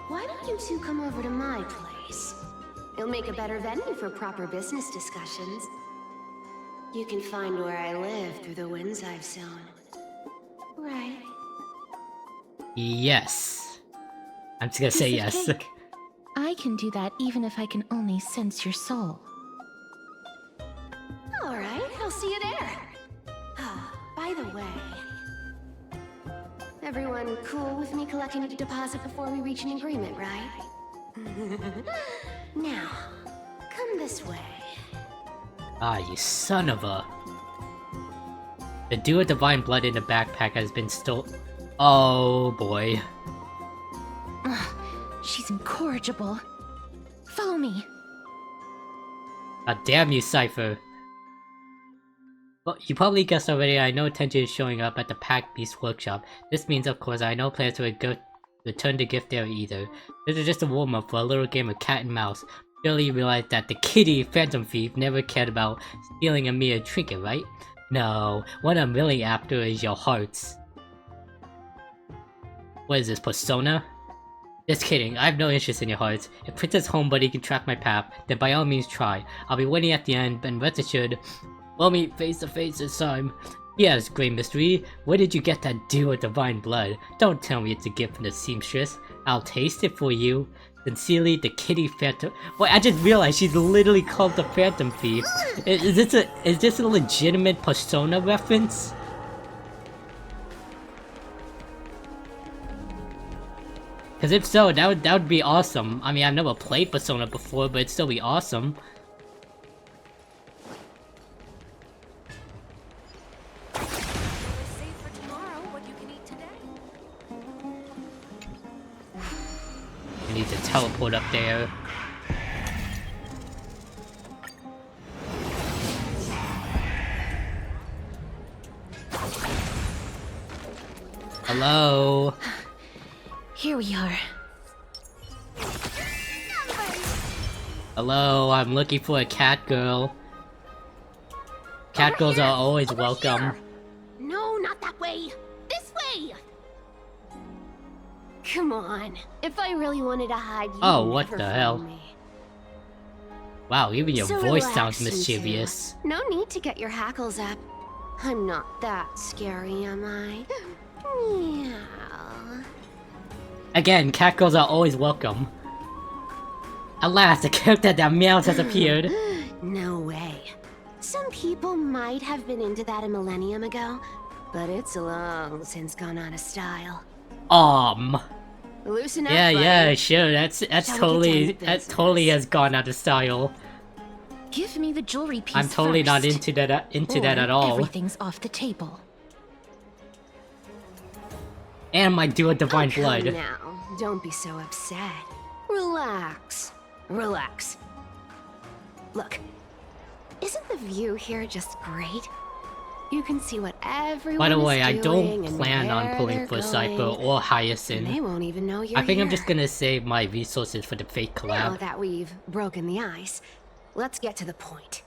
Why don't you two come over to my place? It'll make a better venue for proper business discussions. You can find where I live through the winds I've sown. Right. Yes. I'm just gonna say Piece of yes. cake. I can do that even if I can only sense your soul. Alright, I'll see you there. By the way, everyone cool with me collecting a deposit before we reach an agreement, right? Now, come this way. Ah, you son of a... The Dew of Divine Blood in the backpack has been stolen. Oh boy. Ugh, she's incorrigible. Follow me. God damn you, Cipher. Well, you probably guessed already, I know Tenji is showing up at the Pack Beast Workshop. This means, of course, I know plans to return the gift there either. This is just a warm-up for a little game of cat and mouse. Surely you realize that the kitty Phantom Thief never cared about stealing a mere trinket, right? No, what I'm really after is your hearts. What is this, Persona? Just kidding, I have no interest in your hearts. If Princess Homebuddy can track my path, then by all means try. I'll be waiting at the end, and rest assured, we'll meet face to face this time. Yes, Great Mystery, where did you get that Dew of Divine Blood? Don't tell me it's a gift from the seamstress. I'll taste it for you. Sincerely, the Kitty Phantom. Wait, I just realized she's literally called the Phantom Thief. Is this a legitimate Persona reference? Because if so, that would be awesome. I mean, I've never played Persona before, but it'd still be awesome. I need to teleport up there. Hello? Here we are. Hello, I'm looking for a cat girl. Cat girls are always welcome. Here. No, not that way. This way. Come on. If I really wanted to hide, you Oh, what never the found hell? me. Wow, even your So voice relax, sounds Shinsu. mischievous. No need to get your hackles up. I'm not that scary, am I? Meow. Again, cat girls are always welcome. Alas, the character that meows has appeared. No way. Some people might have been into that a millennium ago, but it's long since gone out of style. Loosen up, buddy. Yeah, sure. That's Shall we get down totally to that business? totally has gone out of style. Give me the jewelry piece I'm totally not first, into that or at all. Everything's off the table. And my Dew of Divine Come Blood. now, don't be so upset. Relax. Relax. Look, isn't the view here just great? You can see what everyone By the way, is I doing don't and plan on where pulling they're for Cipher going, or and Hyacinth. they won't even know you're I think I'm here. just gonna save my resources for the fake Now collab. that we've broken the ice, let's get to the point.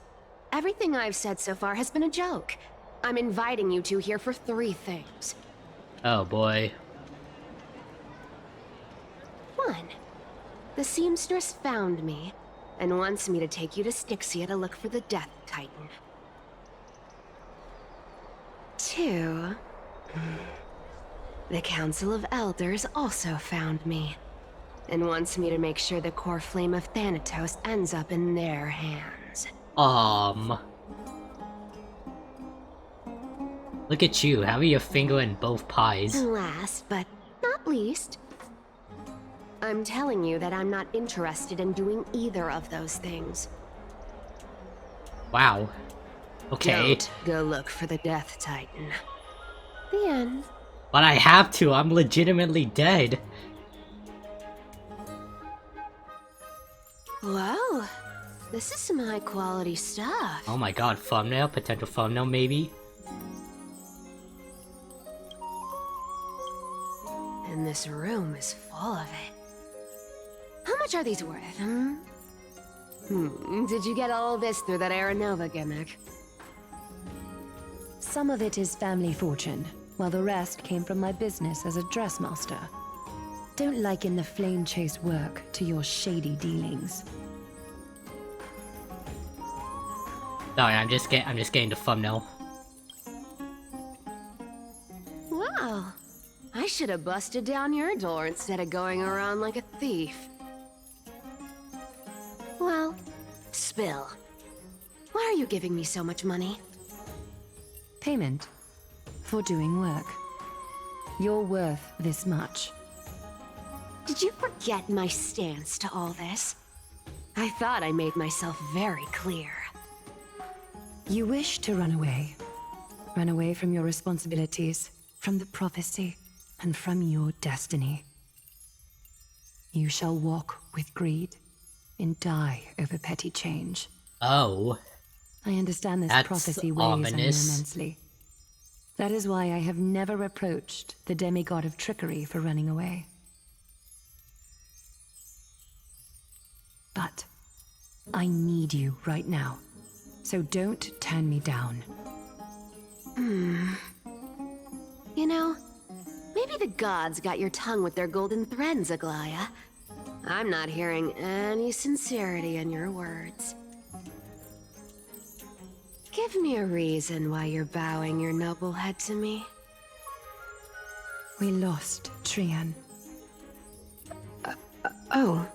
Everything I've said so far has been a joke. I'm inviting you two here for 3 things. Oh boy. 1. The seamstress found me and wants me to take you to Styxia to look for the Death Titan. 2. The Council of Elders also found me and wants me to make sure the core flame of Thanatos ends up in their hands. Look at you, having your finger in both pies. And last but not least, I'm telling you that I'm not interested in doing either of those things. Wow. Okay. Don't go look for the Death Titan. The end. But I have to, I'm legitimately dead. Whoa, this is some high quality stuff. Oh my god, thumbnail? Potential thumbnail maybe? And this room is full of it. How much are these worth, Did you get all this through that Aranova gimmick? Some of it is family fortune, while the rest came from my business as a dressmaster. Don't liken the flame chase work to your shady dealings. Sorry, I'm just getting the thumbnail. Wow, I should have busted down your door instead of going around like a thief. Well, spill. Why are you giving me so much money? Payment for doing work. You're worth this much. Did you forget my stance to all this? I thought I made myself very clear. You wish to run away. Run away from your responsibilities, from the prophecy, and from your destiny. You shall walk with greed and die over petty change. Oh. I understand this That's prophecy weighs on you ominous. immensely. That is why I have never approached the demigod of trickery for running away. But I need you right now, so don't turn me down. You know, maybe the gods got your tongue with their golden threads, Aglaea. I'm not hearing any sincerity in your words. Give me a reason why you're bowing your noble head to me. We lost Trian. Oh.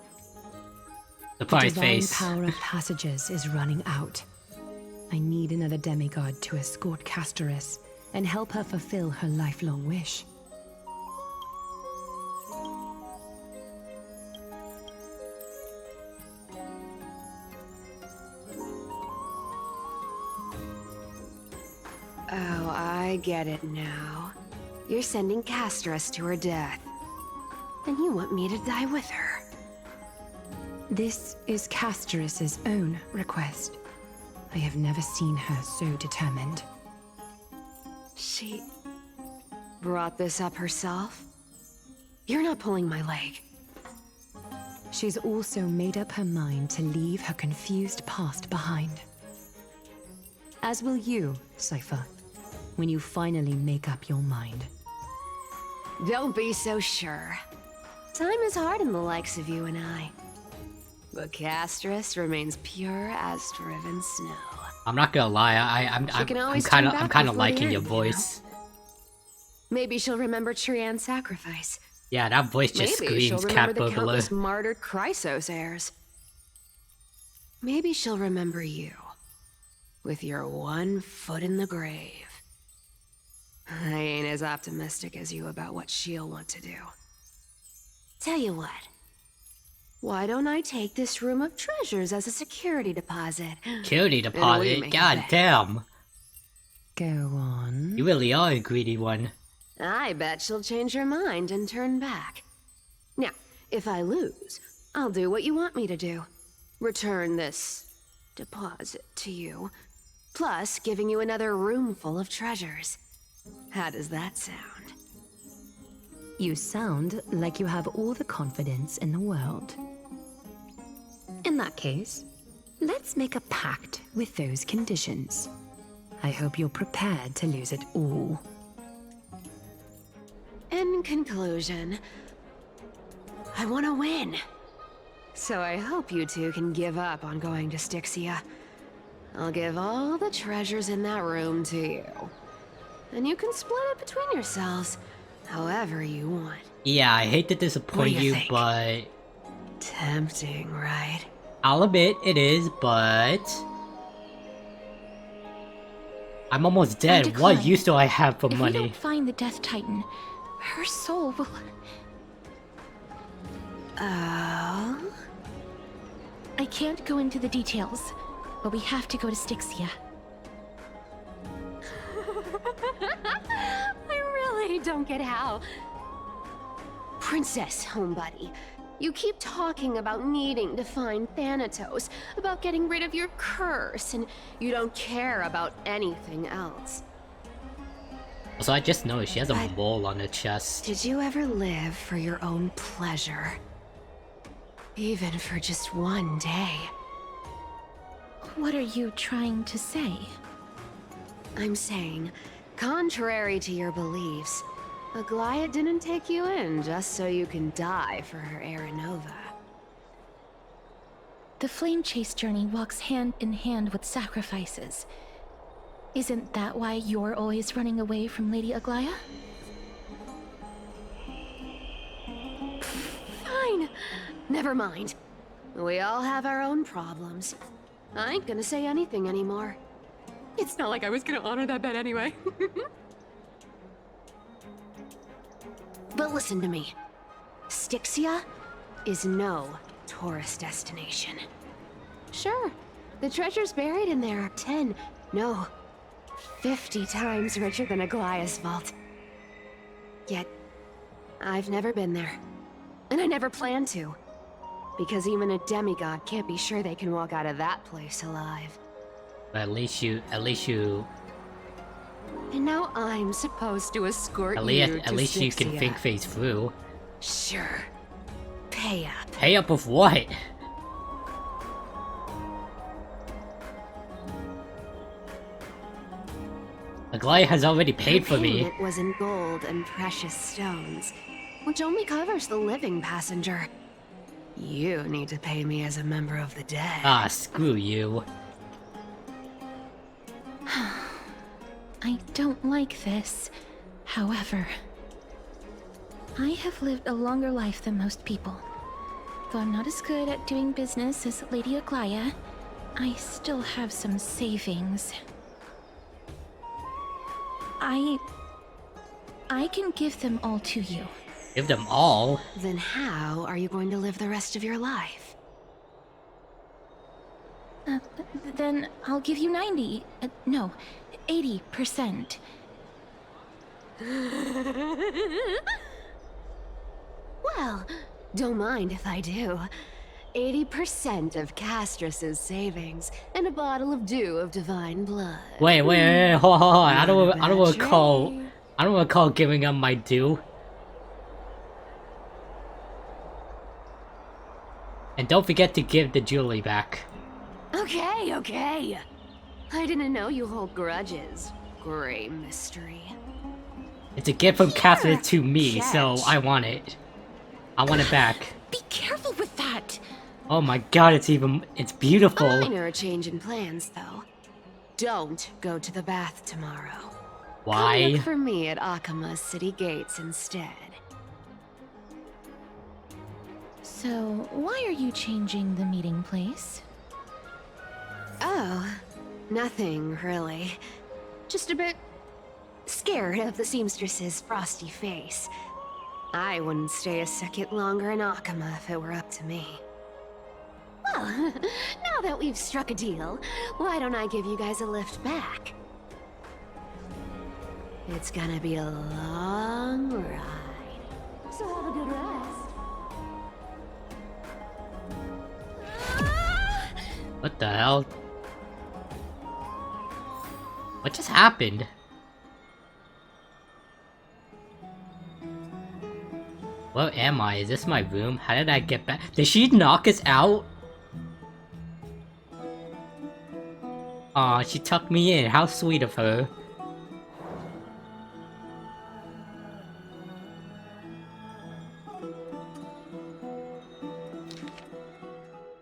Surprise Divine face. power of passages is running out. I need another demigod to escort Castoris and help her fulfill her lifelong wish. Oh, I get it now. You're sending Castoris to her death. And you want me to die with her. This is Castoris' own request. I have never seen her so determined. She brought this up herself? You're not pulling my leg. She's also made up her mind to leave her confused past behind. As will you, Cipher, when you finally make up your mind. Don't be so sure. Time is hard in the likes of you and I. But Castoris remains pure as driven snow. I'm not gonna lie, I'm kind of liking your voice. Maybe she'll remember Trian's sacrifice. Yeah, that voice just Maybe she'll screams remember cat the burglar. countless martyred Chrysos heirs. Maybe she'll remember you, with your one foot in the grave. I ain't as optimistic as you about what she'll want to do. Tell you what. Why don't I take this room of treasures as a security deposit? Security And we deposit? make a God bet. damn. Go on. You really are a greedy one. I bet she'll change her mind and turn back. Now, if I lose, I'll do what you want me to do. Return this deposit to you, plus giving you another room full of treasures. How does that sound? You sound like you have all the confidence in the world. In that case, let's make a pact with those conditions. I hope you're prepared to lose it all. In conclusion, I want to win. So I hope you two can give up on going to Styxia. I'll give all the treasures in that room to you. And you can split it between yourselves, however you want. Yeah, I hate to What do disappoint you you, think? but Tempting, right? I'll admit it is, but I'm almost dead. What decline. use do I have for If we money? don't find the Death Titan, her soul will... Oh? I can't go into the details, but we have to go to Styxia. I really don't get how. Princess, homebuddy, you keep talking about needing to find Thanatos, about getting rid of your curse, and you don't care about anything else. So I just noticed she has a But- mole on her chest. Did you ever live for your own pleasure? Even for just one day? What are you trying to say? I'm saying, contrary to your beliefs, Aglaea didn't take you in just so you can die for her Aranova. The flame chase journey walks hand in hand with sacrifices. Isn't that why you're always running away from Lady Aglaea? Never mind. We all have our own problems. I ain't gonna say anything anymore. It's not like I was gonna honor that bet anyway. But listen to me. Styxia is no tourist destination. Sure, the treasures buried in there are 10, no, 50 times richer than Aglaea's vault. Yet, I've never been there. And I never plan to. Because even a demigod can't be sure they can walk out of that place alive. But at least you... And now I'm supposed to escort At you to least you can Styxia. think things through. Sure. Pay up. Pay up with what? Aglaea has already paid for me. Payment was in gold and precious stones, which only covers the living passenger. You need to pay me as a member of the dead. Ah, screw you. I don't like this. However, I have lived a longer life than most people. Though I'm not as good at doing business as Lady Aglaea, I still have some savings. I can give them all to you. Give them all? Then how are you going to live the rest of your life? Then I'll give you 90. No, 80%. Well, don't mind if I do. 80% of Castrus's savings and a bottle of dew of divine blood. Wait, hold on. I don't Not a bad recall giving up my due. And don't forget to give the jewelry back. Okay. I didn't know you hold grudges. Great mystery. It's a gift from Catherine to me, catch. so I want it. I want it back. Be careful with that! Oh my god, it's beautiful. Minor change in plans, though. Don't go to the bath tomorrow. Come Why? look for me at Akama's city gates instead. So, why are you changing the meeting place? Oh, nothing really. Just a bit scared of the seamstress's frosty face. I wouldn't stay a second longer in Akama if it were up to me. Well, now that we've struck a deal, why don't I give you guys a lift back? It's gonna be a long ride. So have a good rest. What the hell? What just happened? Where am I? Is this my room? How did I get back? Did she knock us out? Aw, she tucked me in. How sweet of her.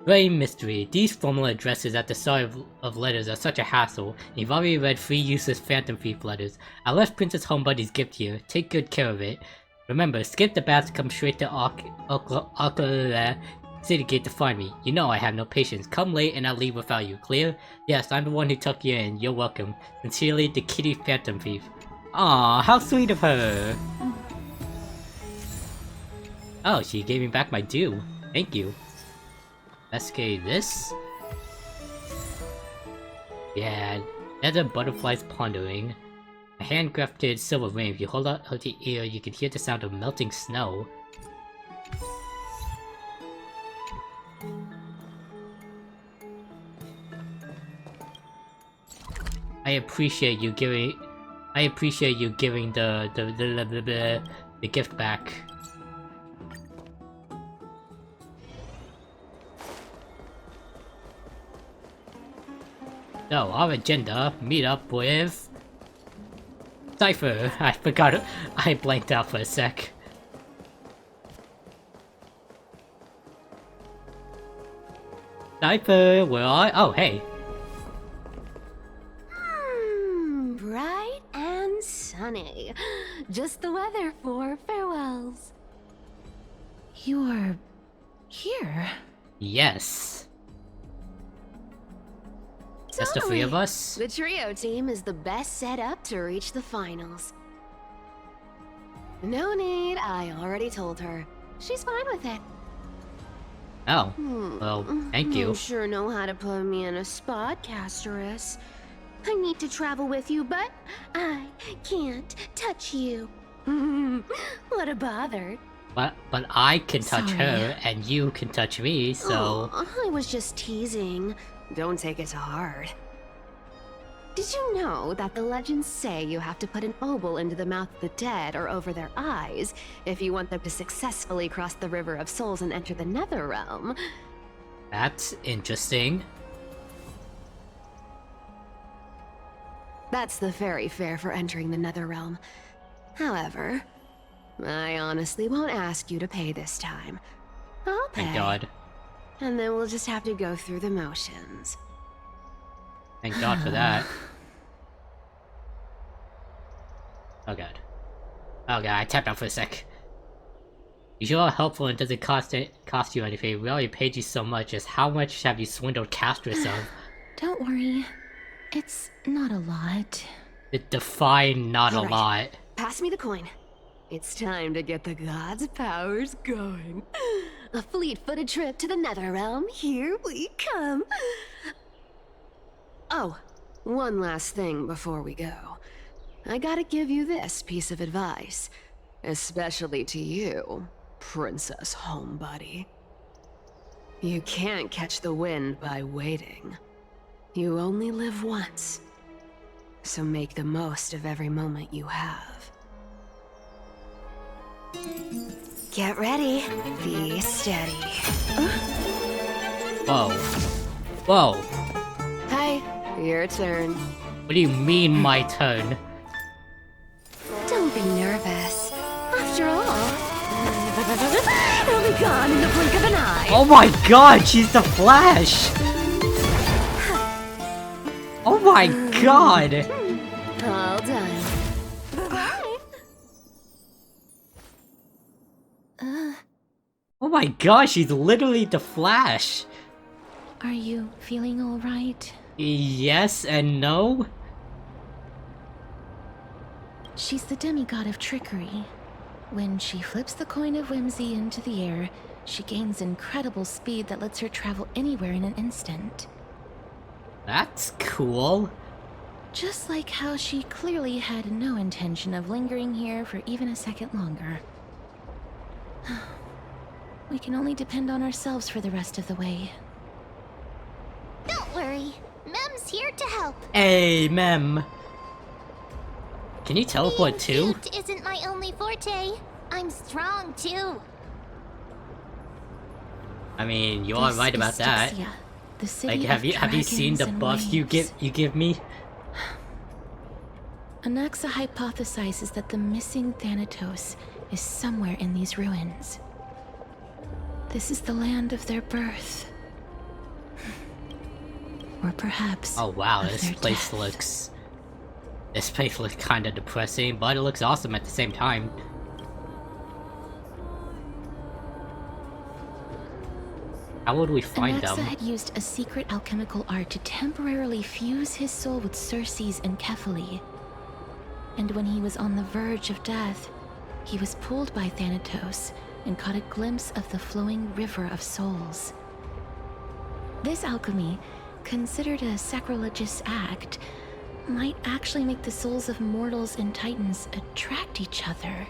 Great mystery. These formal addresses at the start of letters are such a hassle. You've already read 3 useless Phantom Thief letters. I left Princess Homebuddy's gift here. Take good care of it. Remember, skip the bath to come straight to Aglaea City Gate to find me. You know I have no patience. Come late and I'll leave without you. Clear? Yes, I'm the one who took you in. You're welcome. Sincerely, the Kitty Phantom Thief. Aw, how sweet of her. Oh, she gave me back my due. Thank you. Investigate this? Yeah, nether butterflies pondering. A handcrafted silver ring. If you hold out to your ear, you can hear the sound of melting snow. I appreciate you giving the gift back. So, our agenda, meet up with... Cipher! I forgot, I blanked out for a sec. Cipher, where are... Oh, hey. Bright and sunny. Just the weather for farewells. You're Here? Yes. Just the three of us? The trio team is the best set up to reach the finals. No need, I already told her. She's fine with it. Oh, well, thank you. You sure know how to put me in a spot, Casterus. I need to travel with you, but I can't touch you. What a bother. But I can touch Sorry. her, and you can touch me, so... I was just teasing. Don't take it to heart. Did you know that the legends say you have to put an obol into the mouth of the dead or over their eyes if you want them to successfully cross the River of Souls and enter the Nether Realm? That's interesting. That's the fairy fare for entering the Nether Realm. However, I honestly won't ask you to pay this time. I'll pay. Thank God. And then we'll just have to go through the motions. Thank God for that. Oh god. Oh god, I tapped out for a sec. You are helpful and doesn't cost you anything. We already paid you so much. Just how much have you swindled Castrus of? Don't worry. It's not a lot. It define not a All right. lot. Pass me the coin. It's time to get the gods' powers going. A fleet-footed trip to the Nether Realm. Here we come. Oh, one last thing before we go. I gotta give you this piece of advice. Especially to you, Princess Homebody. You can't catch the wind by waiting. You only live once. So make the most of every moment you have. Get ready. Be steady. Whoa. Whoa. Hi, your turn. What do you mean, my turn? Don't be nervous. After all, it'll be gone in the blink of an eye. Oh my god, she's the Flash! Oh my god! All done. Oh my god, she's literally the Flash! Are you feeling alright? Yes and no? She's the demigod of trickery. When she flips the coin of whimsy into the air, she gains incredible speed that lets her travel anywhere in an instant. That's cool. Just like how she clearly had no intention of lingering here for even a second longer. We can only depend on ourselves for the rest of the way. Don't worry. Mem's here to help. Hey, Mem. Can you teleport too? Cute isn't my only forte. I'm strong too. I mean, you are This right about is that. Styxia, the city Like, have of you seen the dragons and buffs you waves. give me? Anaxa hypothesizes that the missing Thanatos is somewhere in these ruins. This is the land of their birth. Or perhaps Oh wow, of this their place death. looks... This place looks kinda depressing, but it looks awesome at the same time. How would we find Anaxa them? had used a secret alchemical art to temporarily fuse his soul with Circe's and Kephae. And when he was on the verge of death, he was pulled by Thanatos and caught a glimpse of the flowing river of souls. This alchemy, considered a sacrilegious act, might actually make the souls of mortals and titans attract each other.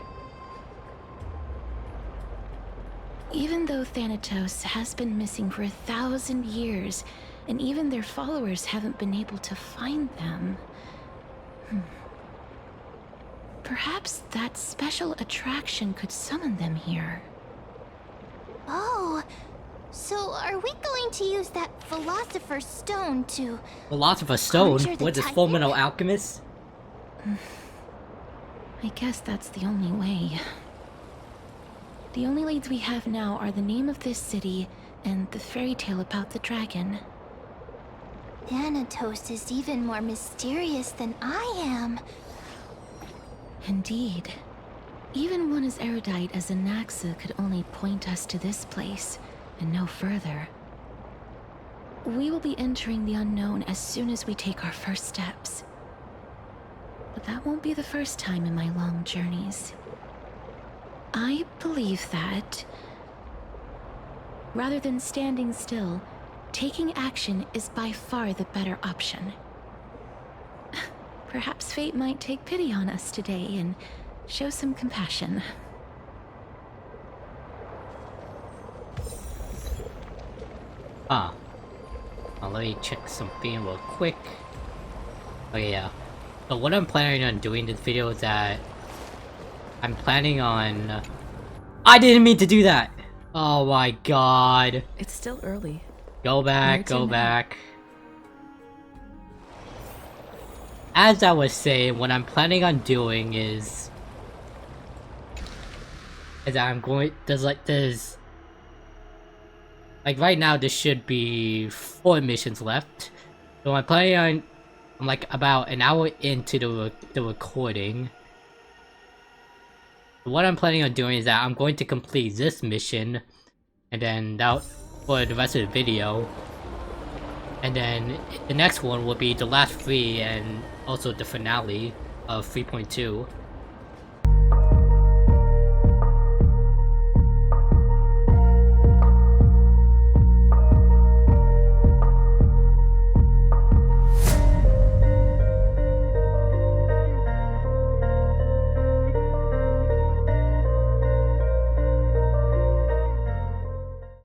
Even though Thanatos has been missing for 1,000 years, and even their followers haven't been able to find them, perhaps that special attraction could summon them here. Oh, so are we going to use that Philosopher's Stone to... Philosopher's Stone? Conjure the What is Titan? Fullmetal Alchemist? I guess that's the only way. The only leads we have now are the name of this city and the fairy tale about the dragon. Thanatos is even more mysterious than I am. Indeed. Even one as erudite as Anaxa could only point us to this place, and no further. We will be entering the unknown as soon as we take our first steps. But that won't be the first time in my long journeys. I believe that, rather than standing still, taking action is by far the better option. Perhaps fate might take pity on us today and show some compassion. Huh. Now let me check something real quick. Oh yeah. So what I'm planning on doing this video is that I'm planning on... I didn't mean to do that! Oh my god. It's still early. Go back, Where to go now? back. As I was saying, what I'm planning on doing is that I'm going... There's like right now there should be 4 missions left. So I'm planning on... I'm like about an hour into the recording. What I'm planning on doing is that I'm going to complete this mission, and then that for the rest of the video. And then the next one will be the last 3 and also the finale of 3.2.